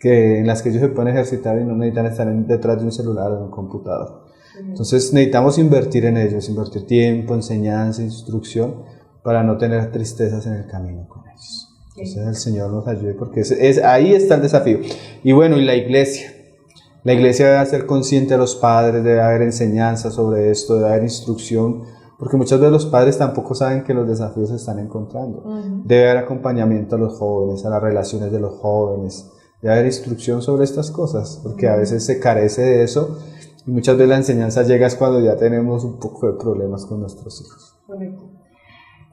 en las que ellos se pueden ejercitar y no necesitan estar detrás de un celular o de un computador. Entonces necesitamos invertir en ellos, invertir tiempo, enseñanza, instrucción, para no tener tristezas en el camino con ellos. Entonces el Señor nos ayude, porque ahí está el desafío. Y bueno, y la iglesia debe ser consciente a los padres, debe haber enseñanza sobre esto, debe haber instrucción, porque muchas veces los padres tampoco saben que los desafíos se están encontrando. Debe haber acompañamiento a los jóvenes, a las relaciones de los jóvenes, debe haber instrucción sobre estas cosas, porque a veces se carece de eso y muchas veces la enseñanza llega cuando ya tenemos un poco de problemas con nuestros hijos. Correcto.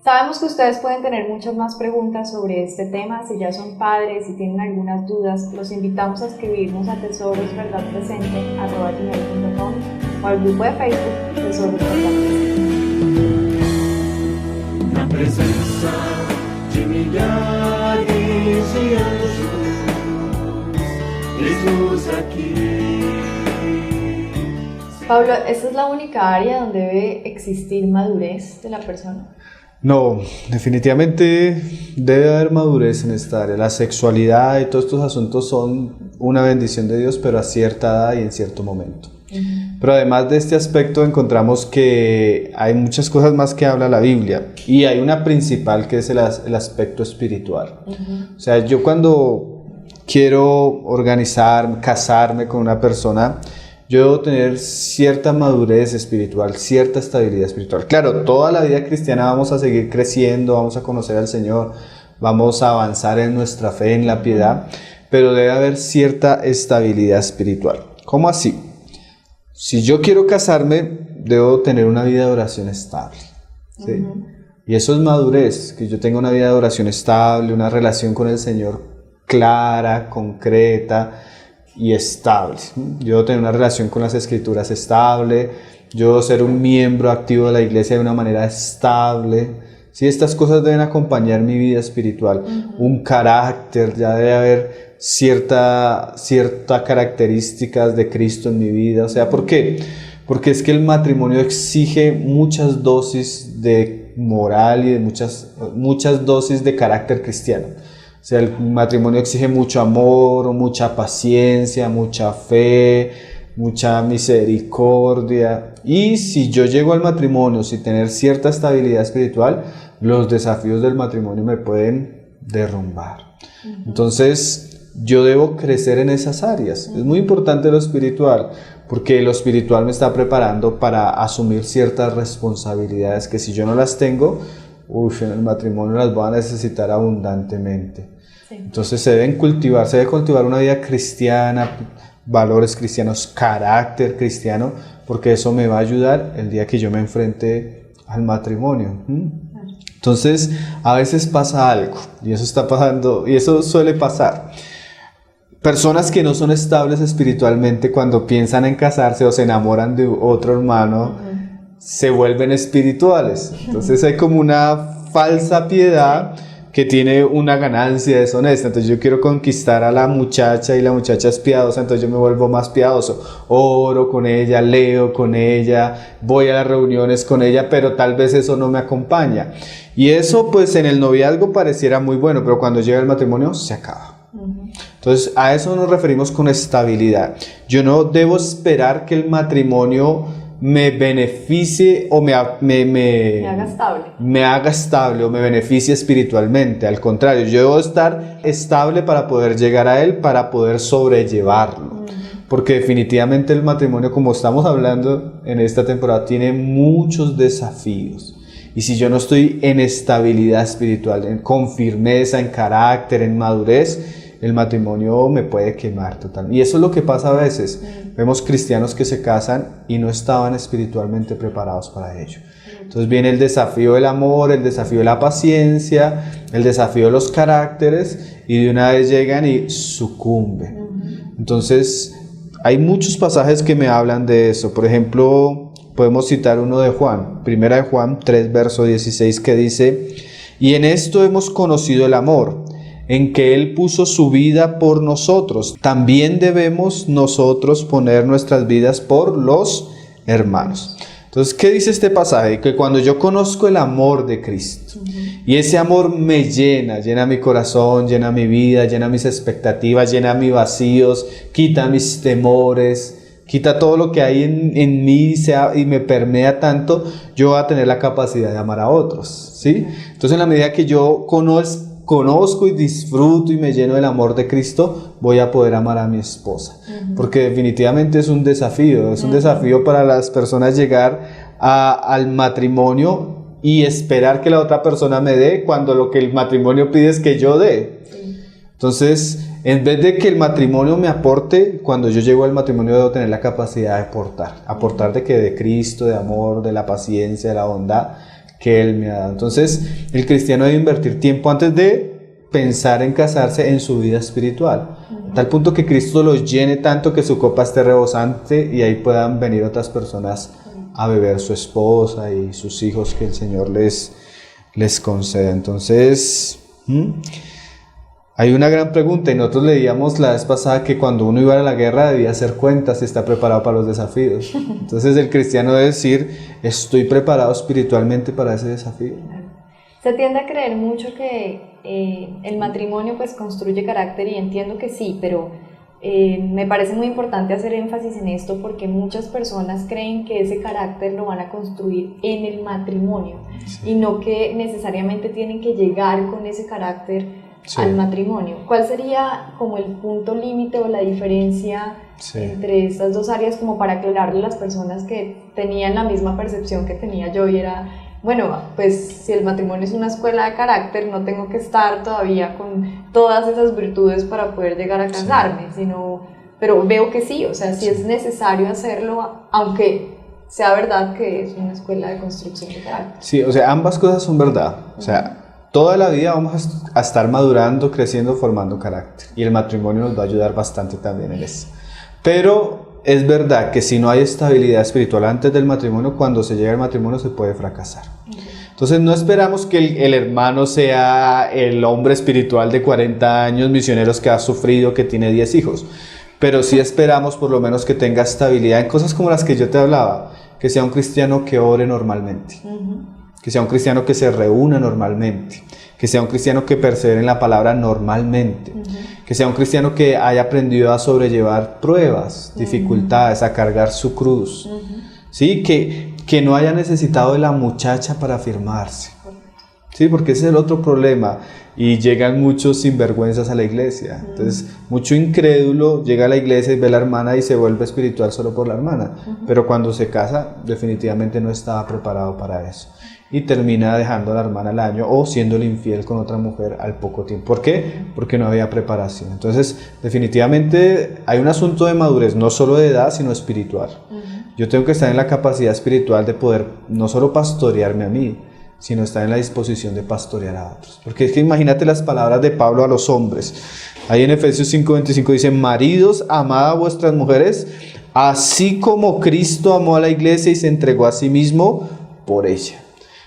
Sabemos que ustedes pueden tener muchas más preguntas sobre este tema. Si ya son padres, si tienen algunas dudas, los invitamos a escribirnos a tesorosverdadpresente@gmail.com o al grupo de Facebook Tesoros Verdad Presente. presença de milhares de anjos, eis-nos aqui. Pablo, ¿esta es la única área donde debe existir madurez de la persona? No, definitivamente debe haber madurez en esta área. La sexualidad y todos estos asuntos son una bendición de Dios, pero a cierta edad y en cierto momento. Pero además de este aspecto encontramos que hay muchas cosas más que habla la Biblia, y hay una principal que es el aspecto espiritual. O sea, yo cuando quiero organizar, casarme con una persona, yo debo tener cierta madurez espiritual, cierta estabilidad espiritual. Claro, toda la vida cristiana vamos a seguir creciendo, vamos a conocer al Señor, vamos a avanzar en nuestra fe, en la piedad, pero debe haber cierta estabilidad espiritual. ¿Cómo así? Si yo quiero casarme, debo tener una vida de oración estable, ¿sí? Y eso es madurez, que yo tenga una vida de oración estable, una relación con el Señor clara, concreta y estable. Yo debo tener una relación con las Escrituras estable, yo debo ser un miembro activo de la iglesia de una manera estable. ¿Sí? Estas cosas deben acompañar mi vida espiritual. Un carácter, ya debe haber ciertas características de Cristo en mi vida. O sea, ¿por qué? Porque es que el matrimonio exige muchas dosis de moral y de muchas dosis de carácter cristiano. O sea, el matrimonio exige mucho amor, mucha paciencia, mucha fe, mucha misericordia. Y si yo llego al matrimonio sin tener cierta estabilidad espiritual, los desafíos del matrimonio me pueden derrumbar. Entonces, yo debo crecer en esas áreas. Es muy importante lo espiritual, porque lo espiritual me está preparando para asumir ciertas responsabilidades que si yo no las tengo, en el matrimonio las voy a necesitar abundantemente. Sí. Entonces se debe cultivar una vida cristiana, valores cristianos, carácter cristiano, porque eso me va a ayudar el día que yo me enfrente al matrimonio. Entonces, a veces pasa algo, y eso está pasando, y eso suele pasar. Personas que no son estables espiritualmente, cuando piensan en casarse o se enamoran de otro hermano, se vuelven espirituales. Entonces hay como una falsa piedad que tiene una ganancia deshonesta. Entonces yo quiero conquistar a la muchacha y la muchacha es piadosa, entonces yo me vuelvo más piadoso. Oro con ella, leo con ella, voy a las reuniones con ella, pero tal vez eso no me acompaña. Y eso pues en el noviazgo pareciera muy bueno, pero cuando llega el matrimonio se acaba. Entonces a eso nos referimos con estabilidad. Yo no debo esperar que el matrimonio me beneficie o me haga estable o me beneficie espiritualmente. Al contrario, yo debo estar estable para poder llegar a él, para poder sobrellevarlo. Porque definitivamente el matrimonio, como estamos hablando en esta temporada, tiene muchos desafíos. Y si yo no estoy en estabilidad espiritual, con firmeza, en carácter, en madurez, el matrimonio me puede quemar totalmente. Y eso es lo que pasa a veces. Vemos cristianos que se casan y no estaban espiritualmente preparados para ello. Entonces viene el desafío del amor, el desafío de la paciencia, el desafío de los caracteres, y de una vez llegan y sucumben. Entonces hay muchos pasajes que me hablan de eso. Por ejemplo, podemos citar uno de Juan, 1 de Juan 3, verso 16, que dice: y en esto hemos conocido el amor, en que Él puso su vida por nosotros. También debemos nosotros poner nuestras vidas por los hermanos. Entonces, ¿qué dice este pasaje? Que cuando yo conozco el amor de Cristo, y ese amor me llena mi corazón, llena mi vida, llena mis expectativas, llena mis vacíos, quita mis temores, quita todo lo que hay en mí y me permea tanto, yo voy a tener la capacidad de amar a otros, ¿sí? Entonces, en la medida que yo conozco y disfruto y me lleno del amor de Cristo, voy a poder amar a mi esposa. Porque definitivamente es un desafío para las personas llegar al matrimonio y esperar que la otra persona me dé cuando lo que el matrimonio pide es que yo dé. Entonces, en vez de que el matrimonio me aporte, cuando yo llego al matrimonio debo tener la capacidad de aportar de Cristo, de amor, de la paciencia, de la bondad que Él me ha dado. Entonces, el cristiano debe invertir tiempo antes de pensar en casarse en su vida espiritual, a tal punto que Cristo los llene tanto que su copa esté rebosante y ahí puedan venir otras personas a beber, su esposa y sus hijos que el Señor les les conceda. Entonces, hay una gran pregunta, y nosotros leíamos la vez pasada que cuando uno iba a la guerra debía hacer cuentas si está preparado para los desafíos. Entonces el cristiano debe decir, estoy preparado espiritualmente para ese desafío. Se tiende a creer mucho que el matrimonio pues construye carácter, y entiendo que sí, pero me parece muy importante hacer énfasis en esto, porque muchas personas creen que ese carácter lo van a construir en el matrimonio, y no que necesariamente tienen que llegar con ese carácter al matrimonio. ¿Cuál sería como el punto límite o la diferencia entre estas dos áreas, como para aclararle a las personas que tenían la misma percepción que tenía yo, y era, bueno, pues si el matrimonio es una escuela de carácter, no tengo que estar todavía con todas esas virtudes para poder llegar a casarme, pero veo que sí, o sea, sí es necesario hacerlo, aunque sea verdad que es una escuela de construcción de carácter. Sí, o sea, ambas cosas son verdad. O sea, toda la vida vamos a estar madurando, creciendo, formando carácter, y el matrimonio nos va a ayudar bastante también en eso. Pero es verdad que si no hay estabilidad espiritual antes del matrimonio, cuando se llega al matrimonio se puede fracasar. Entonces no esperamos que el hermano sea el hombre espiritual de 40 años, misioneros, que ha sufrido, que tiene 10 hijos, pero sí esperamos por lo menos que tenga estabilidad en cosas como las que yo te hablaba, que sea un cristiano que ore normalmente, que sea un cristiano que se reúna normalmente, que sea un cristiano que persevere en la palabra normalmente, que sea un cristiano que haya aprendido a sobrellevar pruebas, dificultades, a cargar su cruz, ¿sí? Que no haya necesitado de la muchacha para afirmarse, ¿sí? Porque ese es el otro problema, y llegan muchos sinvergüenzas a la iglesia. Entonces, mucho incrédulo llega a la iglesia y ve a la hermana y se vuelve espiritual solo por la hermana, pero cuando se casa definitivamente no estaba preparado para eso, y termina dejando a la hermana al año o siéndole infiel con otra mujer al poco tiempo. ¿Por qué? Porque no había preparación. Entonces, definitivamente hay un asunto de madurez, no solo de edad, sino espiritual. Yo tengo que estar en la capacidad espiritual de poder no solo pastorearme a mí, sino estar en la disposición de pastorear a otros. Porque es que imagínate las palabras de Pablo a los hombres. Ahí en Efesios 5:25 dice: maridos, amad a vuestras mujeres, así como Cristo amó a la iglesia y se entregó a sí mismo por ella.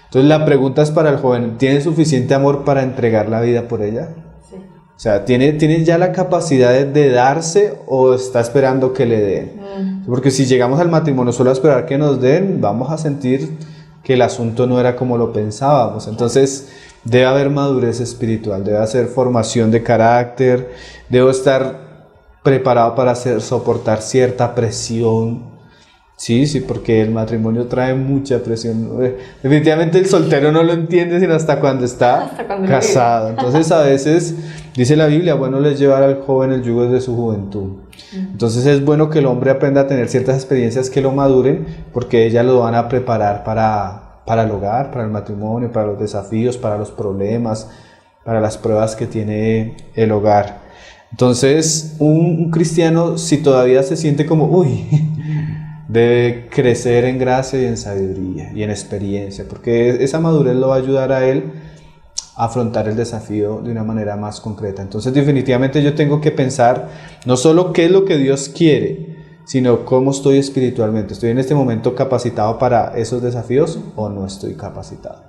Entonces la pregunta es para el joven: ¿tiene suficiente amor para entregar la vida por ella? Sí. O sea, ¿tiene ya la capacidad de darse, o está esperando que le den? Porque si llegamos al matrimonio solo a esperar que nos den, vamos a sentir que el asunto no era como lo pensábamos. Entonces debe haber madurez espiritual, debe haber formación de carácter, debo estar preparado para soportar cierta presión. Sí, porque el matrimonio trae mucha presión. Definitivamente el soltero no lo entiende sino hasta cuando está casado. Entonces a veces, dice la Biblia, bueno les llevar al joven el yugo desde su juventud. Entonces es bueno que el hombre aprenda a tener ciertas experiencias que lo maduren, porque ellas lo van a preparar para el hogar, para el matrimonio, para los desafíos, para los problemas, para las pruebas que tiene el hogar. Entonces un cristiano, si todavía se siente como debe crecer en gracia y en sabiduría y en experiencia, porque esa madurez lo va a ayudar a él a afrontar el desafío de una manera más concreta. Entonces definitivamente yo tengo que pensar no solo qué es lo que Dios quiere, sino cómo estoy espiritualmente. ¿Estoy en este momento capacitado para esos desafíos o no estoy capacitado?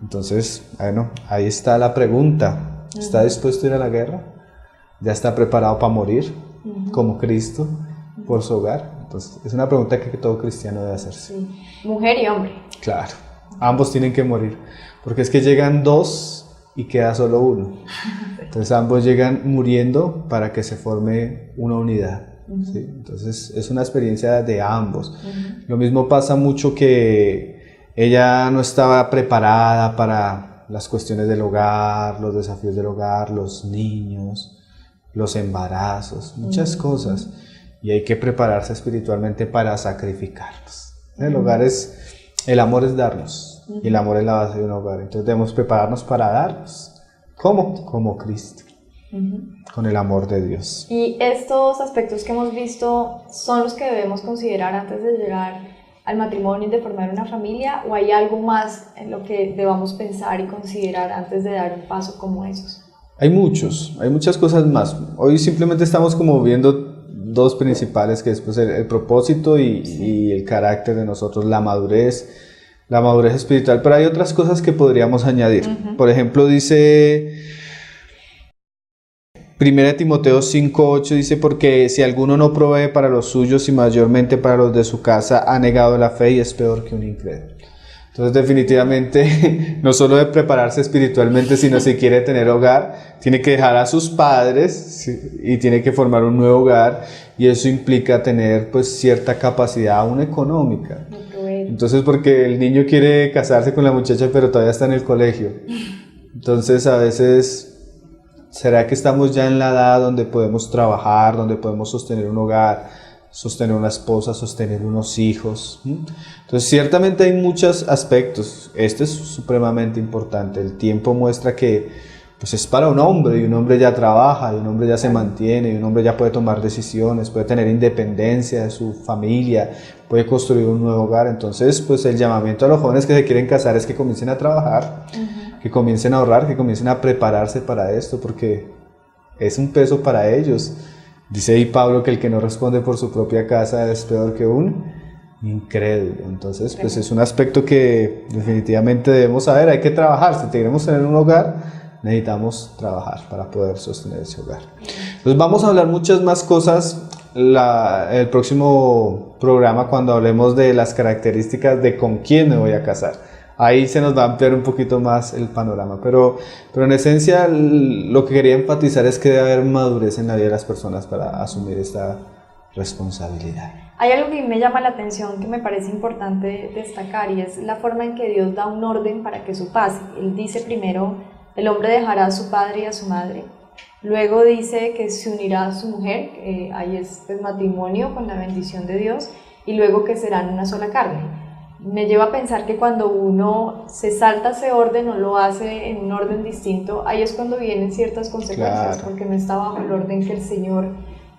Entonces, bueno, ahí está la pregunta. ¿Está dispuesto a ir a la guerra? ¿Ya está preparado para morir como Cristo por su hogar? Entonces, es una pregunta que todo cristiano debe hacerse. Sí. Mujer y hombre. Claro, ambos tienen que morir, porque es que llegan dos y queda solo uno. Entonces ambos llegan muriendo para que se forme una unidad. ¿Sí? Entonces es una experiencia de ambos. Lo mismo pasa mucho que ella no estaba preparada para las cuestiones del hogar, los desafíos del hogar, los niños, los embarazos, muchas cosas. Y hay que prepararse espiritualmente para sacrificarlos. El amor es darnos, y el amor es la base de un hogar. Entonces debemos prepararnos para darnos. ¿Cómo? Como Cristo, con el amor de Dios. Y estos aspectos que hemos visto son los que debemos considerar antes de llegar al matrimonio y de formar una familia, ¿o hay algo más en lo que debamos pensar y considerar antes de dar un paso como esos? Hay muchas cosas más. Hoy simplemente estamos como viendo dos principales, que es pues el propósito y el carácter de nosotros, la madurez la madurez espiritual, pero hay otras cosas que podríamos añadir. Por ejemplo, dice 1 Timoteo 5:8, dice, porque si alguno no provee para los suyos y mayormente para los de su casa, ha negado la fe y es peor que un incrédulo. Entonces definitivamente no solo de prepararse espiritualmente, sino si quiere tener hogar, tiene que dejar a sus padres, ¿sí? Y tiene que formar un nuevo hogar, y eso implica tener pues cierta capacidad aún económica. Entonces, porque el niño quiere casarse con la muchacha pero todavía está en el colegio. Entonces a veces, ¿será que estamos ya en la edad donde podemos trabajar, donde podemos sostener un hogar, sostener una esposa, sostener unos hijos? Entonces ciertamente hay muchos aspectos. Este es supremamente importante. El tiempo muestra que pues es para un hombre, y un hombre ya trabaja, y un hombre ya se mantiene, y un hombre ya puede tomar decisiones, puede tener independencia de su familia, puede construir un nuevo hogar. Entonces pues el llamamiento a los jóvenes que se quieren casar es que comiencen a trabajar, que comiencen a ahorrar, que comiencen a prepararse para esto, porque es un peso para ellos. Dice ahí Pablo que el que no responde por su propia casa es peor que un incrédulo. Entonces, pues es un aspecto que definitivamente debemos saber. Hay que trabajar. Si queremos tener un hogar, necesitamos trabajar para poder sostener ese hogar. Entonces vamos a hablar muchas más cosas el próximo programa, cuando hablemos de las características de con quién me voy a casar. Ahí se nos va a ampliar un poquito más el panorama, pero en esencia lo que quería enfatizar es que debe haber madurez en la vida de las personas para asumir esta responsabilidad. Hay algo que me llama la atención, que me parece importante destacar, y es la forma en que Dios da un orden para que eso pase. Él dice primero, el hombre dejará a su padre y a su madre. Luego dice que se unirá a su mujer, ahí es el matrimonio con la bendición de Dios, y luego que serán una sola carne. Me lleva a pensar que cuando uno se salta ese orden o lo hace en un orden distinto, ahí es cuando vienen ciertas consecuencias, claro, porque no está bajo el orden que el Señor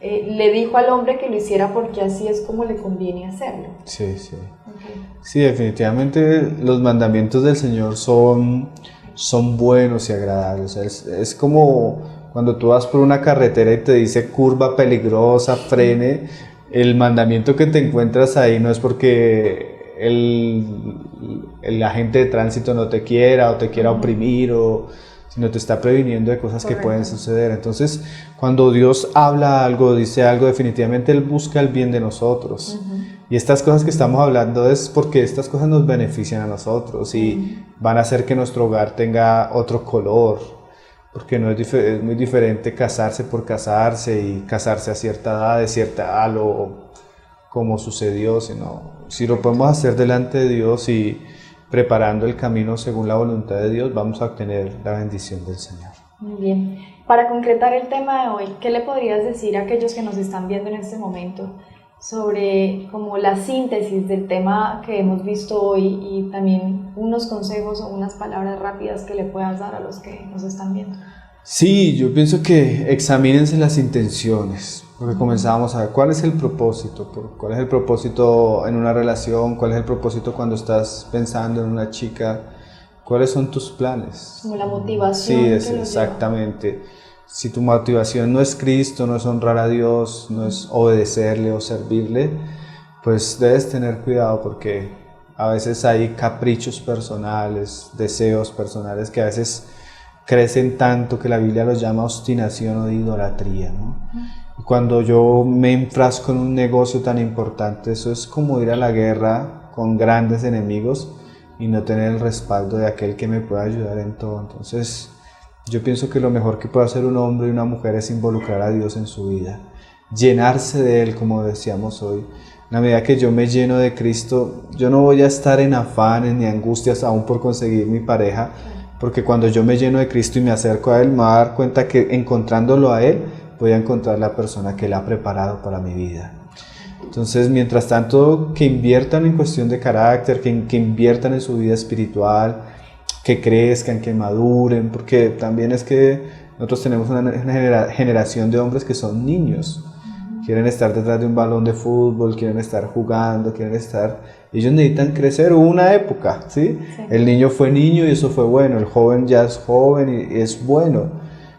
le dijo al hombre que lo hiciera, porque así es como le conviene hacerlo. Sí, sí. Okay. Sí, definitivamente los mandamientos del Señor son buenos y agradables. Es como cuando tú vas por una carretera y te dice curva peligrosa, frene. El mandamiento que te encuentras ahí no es porque el agente de tránsito no te quiera o te quiera oprimir, sino te está previniendo de cosas que pueden suceder. Entonces, cuando Dios habla algo, dice algo, definitivamente Él busca el bien de nosotros. Y estas cosas que estamos hablando es porque estas cosas nos benefician a nosotros y van a hacer que nuestro hogar tenga otro color, porque no es muy diferente casarse por casarse y casarse a cierta edad, de cierta edad, como sucedió, sino si lo podemos hacer delante de Dios y preparando el camino según la voluntad de Dios, vamos a obtener la bendición del Señor. Muy bien. Para concretar el tema de hoy, ¿qué le podrías decir a aquellos que nos están viendo en este momento sobre como la síntesis del tema que hemos visto hoy, y también unos consejos o unas palabras rápidas que le puedas dar a los que nos están viendo? Sí, yo pienso que examínense las intenciones, porque comenzábamos a ver cuál es el propósito, cuál es el propósito en una relación, cuál es el propósito cuando estás pensando en una chica, cuáles son tus planes. Como la motivación. Sí, exactamente. Si tu motivación no es Cristo, no es honrar a Dios, no es obedecerle o servirle, pues debes tener cuidado, porque a veces hay caprichos personales, deseos personales que a veces crecen tanto que la Biblia los llama obstinación o idolatría, ¿no? Y cuando yo me enfrasco en un negocio tan importante, eso es como ir a la guerra con grandes enemigos y no tener el respaldo de aquel que me pueda ayudar en todo. Entonces yo pienso que lo mejor que puede hacer un hombre y una mujer es involucrar a Dios en su vida, llenarse de Él, como decíamos hoy. En la medida que yo me lleno de Cristo, yo no voy a estar en afanes ni angustias aún por conseguir mi pareja, porque cuando yo me lleno de Cristo y me acerco a Él, me voy a dar cuenta que encontrándolo a Él, voy a encontrar la persona que Él ha preparado para mi vida. Entonces, mientras tanto, que inviertan en cuestión de carácter, que inviertan en su vida espiritual, que crezcan, que maduren, porque también es que nosotros tenemos una generación de hombres que son niños. Quieren estar detrás de un balón de fútbol, quieren estar jugando, ellos necesitan crecer. Hubo una época, ¿sí? El niño fue niño y eso fue bueno, el joven ya es joven y es bueno,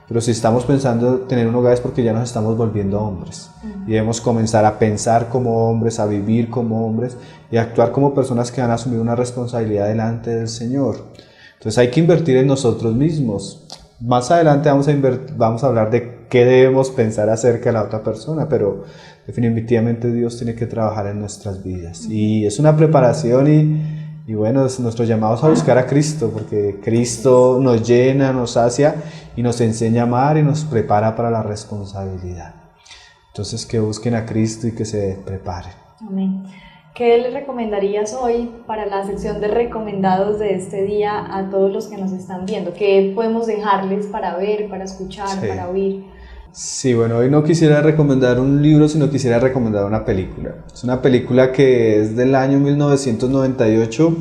pero si estamos pensando tener un hogar es porque ya nos estamos volviendo hombres y debemos comenzar a pensar como hombres, a vivir como hombres y a actuar como personas que van a asumir una responsabilidad delante del Señor. Entonces hay que invertir en nosotros mismos. Más adelante vamos a hablar de qué debemos pensar acerca de la otra persona, pero definitivamente Dios tiene que trabajar en nuestras vidas y es una preparación y bueno, es nuestro llamado a buscar a Cristo, porque Cristo nos llena, nos sacia y nos enseña a amar y nos prepara para la responsabilidad. Entonces que busquen a Cristo y que se preparen. Amén. ¿Qué les recomendarías hoy para la sección de recomendados de este día a todos los que nos están viendo? ¿Qué podemos dejarles para ver, para escuchar, para oír? Sí, bueno, hoy no quisiera recomendar un libro, sino quisiera recomendar una película. Es una película que es del año 1998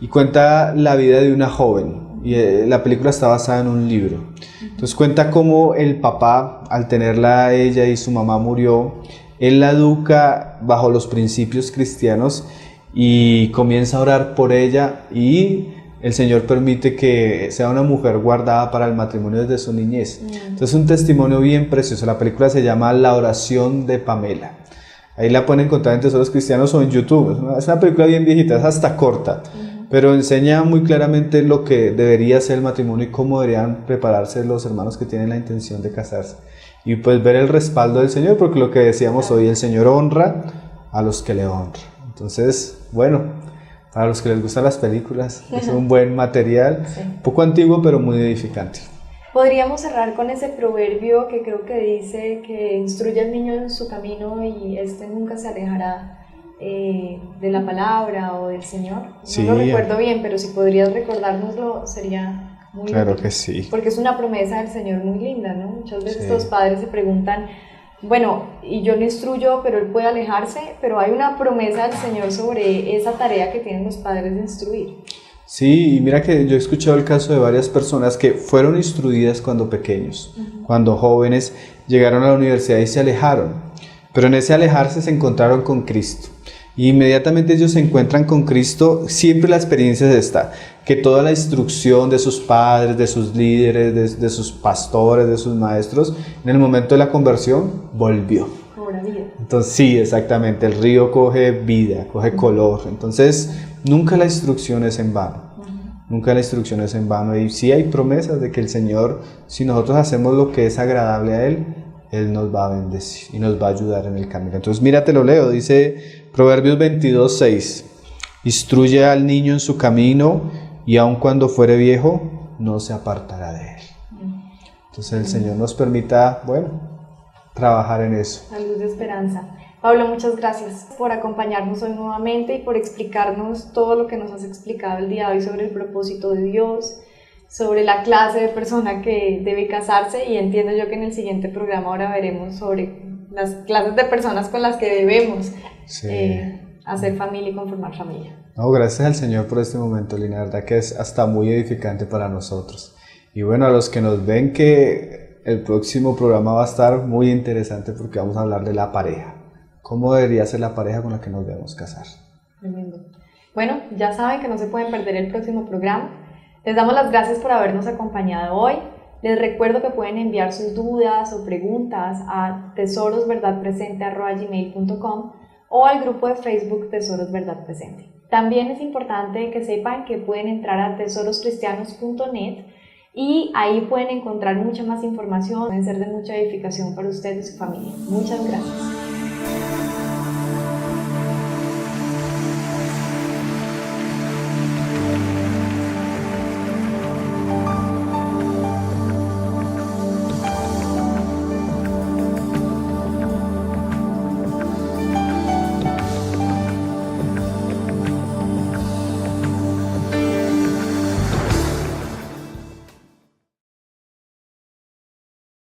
y cuenta la vida de una joven. Y la película está basada en un libro. Entonces cuenta cómo el papá, al tenerla a ella y su mamá murió, él la educa bajo los principios cristianos y comienza a orar por ella y el Señor permite que sea una mujer guardada para el matrimonio desde su niñez. Entonces es un testimonio bien precioso. La película se llama La oración de Pamela. Ahí la pueden encontrar en Tesoros Cristianos o en YouTube. Es una película bien viejita, es hasta corta, pero enseña muy claramente lo que debería ser el matrimonio y cómo deberían prepararse los hermanos que tienen la intención de casarse. Y pues ver el respaldo del Señor, porque lo que decíamos hoy, el Señor honra a los que le honran. Entonces, bueno, para los que les gustan las películas, es un buen material, un poco antiguo pero muy edificante. Podríamos cerrar con ese proverbio que creo que dice que instruye al niño en su camino y este nunca se alejará de la palabra o del Señor. Sí. No lo recuerdo bien, pero si podrías recordárnoslo sería muy claro útil, que sí. porque es una promesa del Señor muy linda, ¿no? Muchas veces los padres se preguntan, bueno, y yo lo instruyo, pero él puede alejarse, pero hay una promesa del Señor sobre esa tarea que tienen los padres de instruir. Sí, y mira que yo he escuchado el caso de varias personas que fueron instruidas cuando pequeños, cuando jóvenes, llegaron a la universidad y se alejaron, pero en ese alejarse se encontraron con Cristo. Y inmediatamente ellos se encuentran con Cristo, siempre la experiencia es esta, que toda la instrucción de sus padres, de sus líderes, de sus pastores, de sus maestros, en el momento de la conversión, volvió. Cobra vida. Entonces sí, exactamente, el río coge vida, coge color, entonces nunca la instrucción es en vano. Nunca la instrucción es en vano y sí hay promesas de que el Señor, si nosotros hacemos lo que es agradable a Él nos va a bendecir y nos va a ayudar en el camino. Entonces mira, te lo leo, dice Proverbios 22:6, instruye al niño en su camino y aun cuando fuere viejo no se apartará de él. Entonces el Señor nos permita, trabajar en eso. La luz de esperanza. Pablo, muchas gracias por acompañarnos hoy nuevamente y por explicarnos todo lo que nos has explicado el día de hoy sobre el propósito de Dios, sobre la clase de persona que debe casarse, y entiendo yo que en el siguiente programa ahora veremos sobre las clases de personas con las que debemos hacer familia y conformar familia. No, gracias al Señor por este momento, Lina, la verdad que es hasta muy edificante para nosotros. Y bueno, a los que nos ven, que el próximo programa va a estar muy interesante porque vamos a hablar de la pareja. ¿Cómo debería ser la pareja con la que nos debemos casar? Tremendo. Bueno, ya saben que no se pueden perder el próximo programa. Les damos las gracias por habernos acompañado hoy. Les recuerdo que pueden enviar sus dudas o preguntas a tesorosverdadpresente@gmail.com o al grupo de Facebook Tesoros Verdad Presente. También es importante que sepan que pueden entrar a tesoroscristianos.net y ahí pueden encontrar mucha más información, pueden ser de mucha edificación para ustedes y su familia. Muchas gracias.